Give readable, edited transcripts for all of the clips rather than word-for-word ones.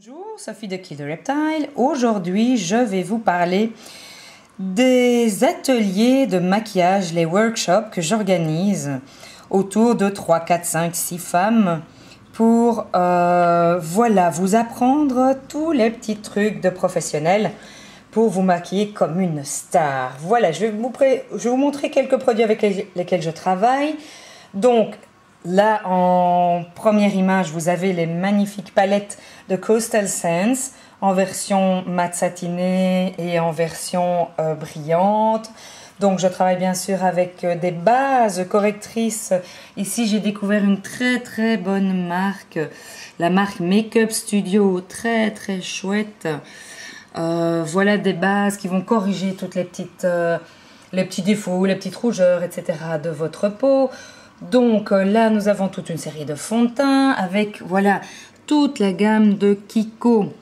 Bonjour, Sophie de Kill the Reptile. Aujourd'hui, je vais vous parler des ateliers de maquillage, les workshops que j'organise autour de 3, 4, 5, 6 femmes pour voilà, vous apprendre tous les petits trucs de professionnels pour vous maquiller comme une star. Voilà, je vais vous montrer quelques produits avec lesquels je travaille. Donc, là, en première image, vous avez les magnifiques palettes de Coastal Scents en version mat satiné et en version brillante. Donc, je travaille bien sûr avec des bases correctrices. Ici, j'ai découvert une très bonne marque, la marque Makeup Studio, très chouette. Voilà des bases qui vont corriger toutes les petits défauts, les petites rougeurs, etc. de votre peau. Donc là, nous avons toute une série de fonds de teint avec, voilà, toute la gamme de Kiko.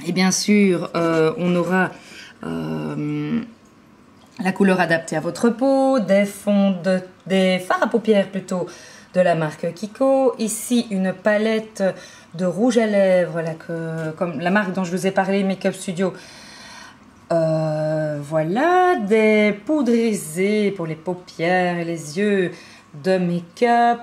Et bien sûr, on aura la couleur adaptée à votre peau, des fards à paupières plutôt de la marque Kiko. Ici, une palette de rouge à lèvres, là, comme la marque dont je vous ai parlé, Makeup Studio. Voilà, des poudrisés pour les paupières et les yeux de make-up,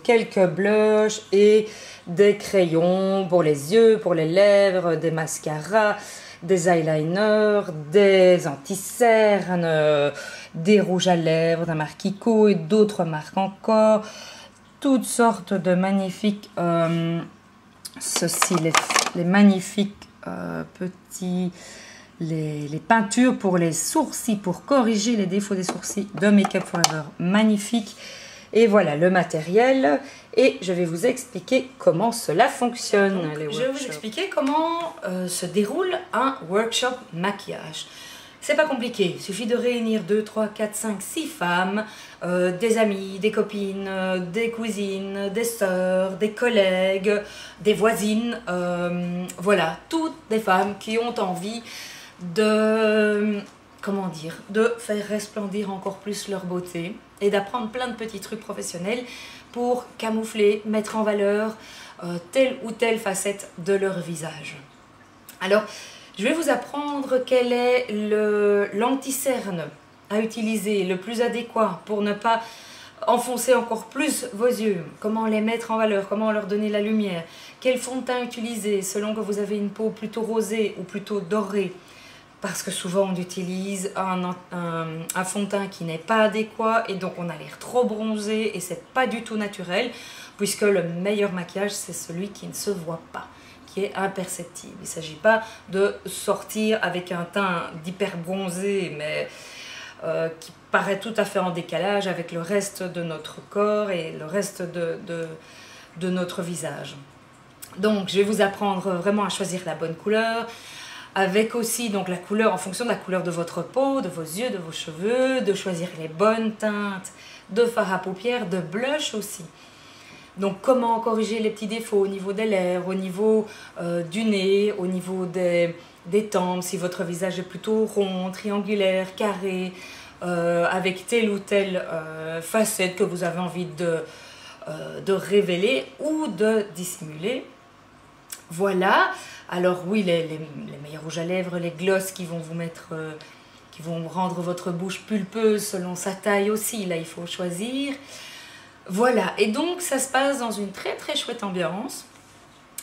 quelques blushs et des crayons pour les yeux, pour les lèvres, des mascaras, des eyeliners, des anti-cernes, des rouges à lèvres de la marque Kiko et d'autres marques encore. Toutes sortes de magnifiques, les magnifiques petits... Les peintures pour les sourcils, pour corriger les défauts des sourcils de Make Up For Ever, magnifique. Et voilà le matériel. Et je vais vous expliquer comment cela fonctionne. Je vais vous expliquer comment se déroule un workshop maquillage. C'est pas compliqué, il suffit de réunir 2, 3, 4, 5, 6 femmes, des amies, des copines, des cousines, des sœurs, des collègues, des voisines. Voilà, toutes des femmes qui ont envie de faire resplendir encore plus leur beauté et d'apprendre plein de petits trucs professionnels pour camoufler, mettre en valeur telle ou telle facette de leur visage. Alors, je vais vous apprendre quel est l'anti-cerne à utiliser, le plus adéquat pour ne pas enfoncer encore plus vos yeux, comment les mettre en valeur, comment leur donner la lumière, quel fond de teint utiliser selon que vous avez une peau plutôt rosée ou plutôt dorée. Parce que souvent on utilise un fond de teint qui n'est pas adéquat et donc on a l'air trop bronzé et c'est pas du tout naturel puisque le meilleur maquillage c'est celui qui ne se voit pas, qui est imperceptible. Il ne s'agit pas de sortir avec un teint d'hyper bronzé mais qui paraît tout à fait en décalage avec le reste de notre corps et le reste de notre visage. Donc je vais vous apprendre vraiment à choisir la bonne couleur, avec aussi donc la couleur en fonction de la couleur de votre peau, de vos yeux, de vos cheveux, de choisir les bonnes teintes, de fard à paupières, de blush aussi. Donc comment corriger les petits défauts au niveau des lèvres, au niveau du nez, au niveau des tempes, si votre visage est plutôt rond, triangulaire, carré, avec telle ou telle facette que vous avez envie de révéler ou de dissimuler. Voilà, alors oui, les meilleurs rouges à lèvres, les glosses qui vont vous mettre, qui vont rendre votre bouche pulpeuse selon sa taille aussi, là il faut choisir. Voilà, et donc ça se passe dans une très chouette ambiance.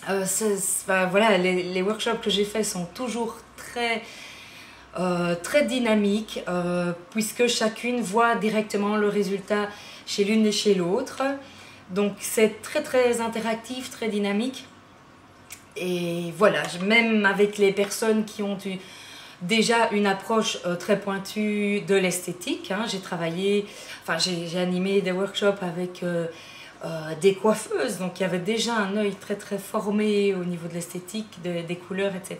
Voilà, les workshops que j'ai faits sont toujours très dynamiques, puisque chacune voit directement le résultat chez l'une et chez l'autre. Donc c'est très interactif, très dynamique. Et voilà, même avec les personnes qui ont eu déjà une approche très pointue de l'esthétique, hein, j'ai animé des workshops avec des coiffeuses, donc il y avait déjà un œil très formé au niveau de l'esthétique, des couleurs, etc.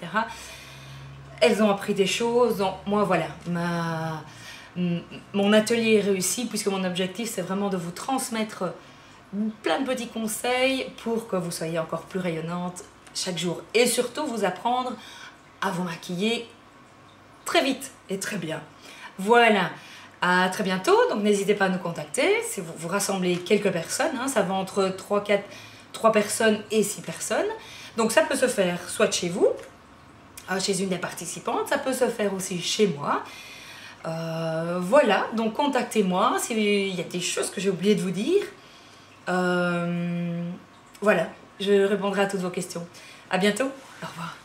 Elles ont appris des choses, donc moi voilà, mon atelier est réussi puisque mon objectif c'est vraiment de vous transmettre plein de petits conseils pour que vous soyez encore plus rayonnante chaque jour et surtout vous apprendre à vous maquiller très vite et très bien. Voilà, à très bientôt, donc n'hésitez pas à nous contacter si vous rassemblez quelques personnes, hein, ça va entre 3, 4, 3 personnes et 6 personnes. Donc ça peut se faire soit chez vous, chez une des participantes, ça peut se faire aussi chez moi. Voilà, donc contactez-moi s'il y a des choses que j'ai oublié de vous dire. Voilà, je répondrai à toutes vos questions. À bientôt, au revoir.